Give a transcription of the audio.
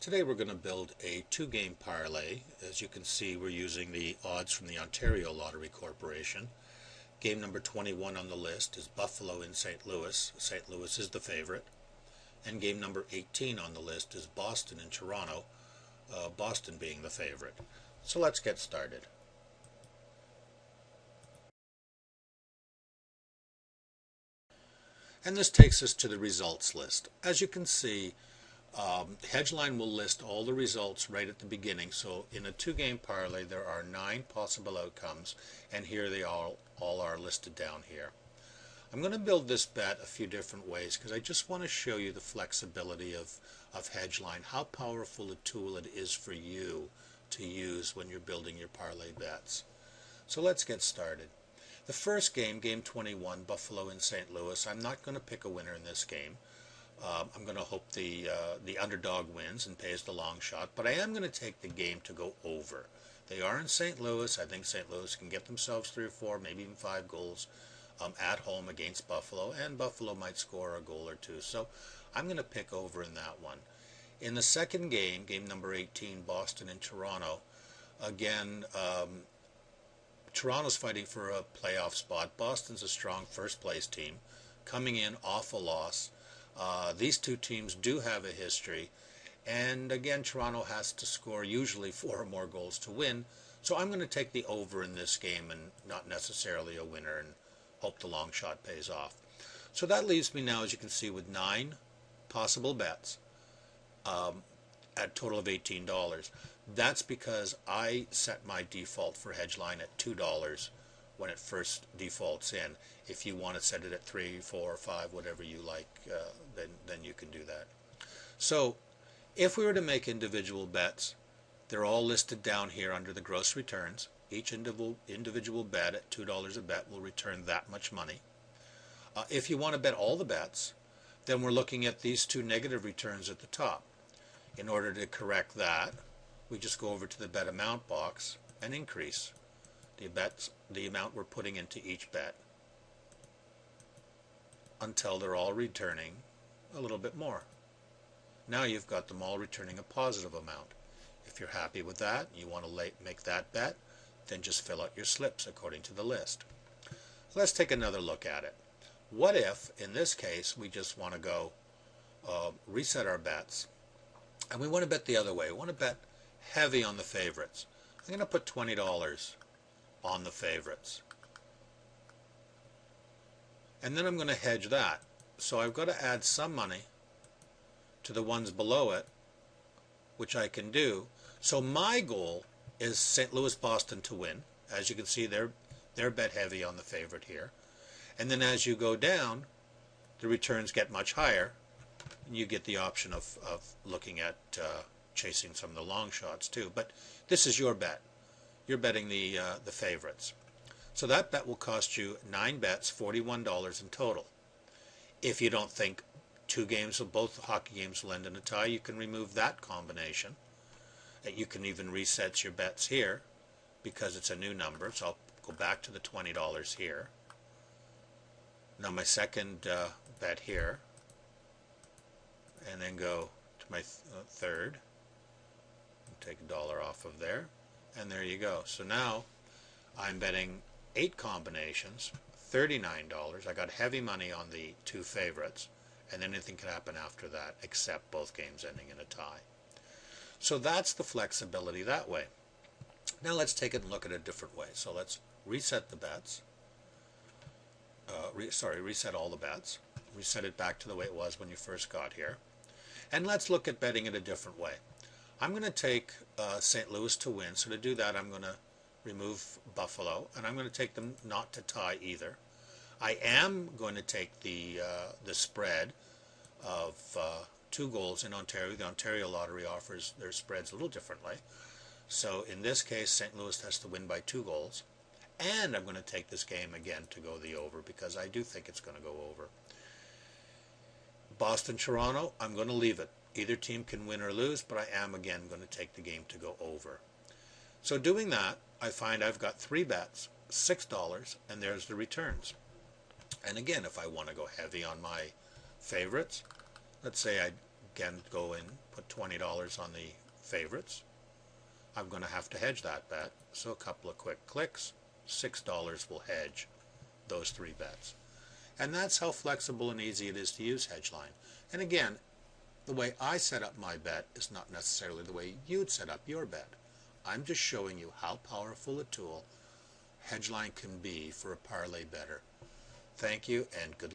Today we're going to build a two-game parlay. As you can see, we're using the odds from the Ontario Lottery Corporation. Game number 21 on the list is Buffalo in St. Louis. St. Louis is the favorite. And game number 18 on the list is Boston in Toronto, Boston being the favorite. So let's get started. And this takes us to the results list. As you can see, Hedgeline will list all the results right at the beginning. So in a two-game parlay, there are 9 possible outcomes, and here they all are listed down here. I'm going to build this bet a few different ways because I just want to show you the flexibility of Hedgeline, how powerful a tool it is for you to use when you're building your parlay bets. So let's get started. The first game, game 21, Buffalo in St. Louis, I'm not going to pick a winner in this game. I'm going to hope the underdog wins and pays the long shot, but I am going to take the game to go over. They are in St. Louis. I think St. Louis can get themselves 3 or 4, maybe even 5 goals at home against Buffalo, and Buffalo might score a goal or 2. So I'm going to pick over in that one. In the second game, game number 18, Boston and Toronto, again, Toronto's fighting for a playoff spot. Boston's a strong first-place team, coming in off a loss. These two teams do have a history, and again, Toronto has to score usually 4 or more goals to win, so I'm going to take the over in this game and not necessarily a winner and hope the long shot pays off. So that leaves me now, as you can see, with 9 possible bets at a total of $18. That's because I set my default for Hedgeline at $2 when it first defaults in. If you want to set it at 3, 4, 5, whatever you like, then you can do that. So if we were to make individual bets, they're all listed down here under the gross returns. Each individual bet at $2 a bet will return that much money. If you want to bet all the bets, then we're looking at these 2 negative returns at the top. In order to correct that, we just go over to the bet amount box and increase the amount we're putting into each bet until they're all returning a little bit more. Now you've got them all returning a positive amount. If you're happy with that, you want to make that bet, then just fill out your slips according to the list. Let's take another look at it. What if, in this case, we just want to go reset our bets, and we want to bet the other way. We want to bet heavy on the favorites. I'm going to put $20 on the favorites. And then I'm going to hedge that. So I've got to add some money to the ones below it, which I can do. So my goal is St. Louis Boston to win. As you can see, they're bet heavy on the favorite here. And then as you go down, the returns get much higher, and you get the option of looking at chasing some of the long shots too. But this is your bet. You're betting the favorites. So that bet will cost you 9 bets, $41 in total. If you don't think both hockey games will end in a tie, you can remove that combination. You can even reset your bets here because it's a new number. So I'll go back to the $20 here. Now my second bet here, and then go to my third. Take $1 off of there, and there you go. So now I'm betting 8 combinations, $39. I got heavy money on the 2 favorites, and anything can happen after that except both games ending in a tie. So that's the flexibility that way. Now let's take it and look at it a different way. So let's reset the bets. Reset all the bets. Reset it back to the way it was when you first got here. And let's look at betting it a different way. I'm going to take St. Louis to win. So to do that, I'm going to remove Buffalo, and I'm going to take them not to tie either. I am going to take the spread of 2 goals in Ontario. The Ontario Lottery offers their spreads a little differently. So in this case, St. Louis has to win by 2 goals. And I'm going to take this game again to go the over because I do think it's going to go over. Boston-Toronto, I'm going to leave it. Either team can win or lose, but I am again going to take the game to go over. So doing that, I find I've got 3 bets, $6, and there's the returns. And again, if I want to go heavy on my favorites, let's say I again, go in, put $20 on the favorites. I'm going to have to hedge that bet, so a couple of quick clicks, $6 will hedge those 3 bets. And that's how flexible and easy it is to use Hedgeline. And again, the way I set up my bet is not necessarily the way you'd set up your bet. I'm just showing you how powerful a tool Hedgeline can be for a parlay bettor. Thank you and good luck.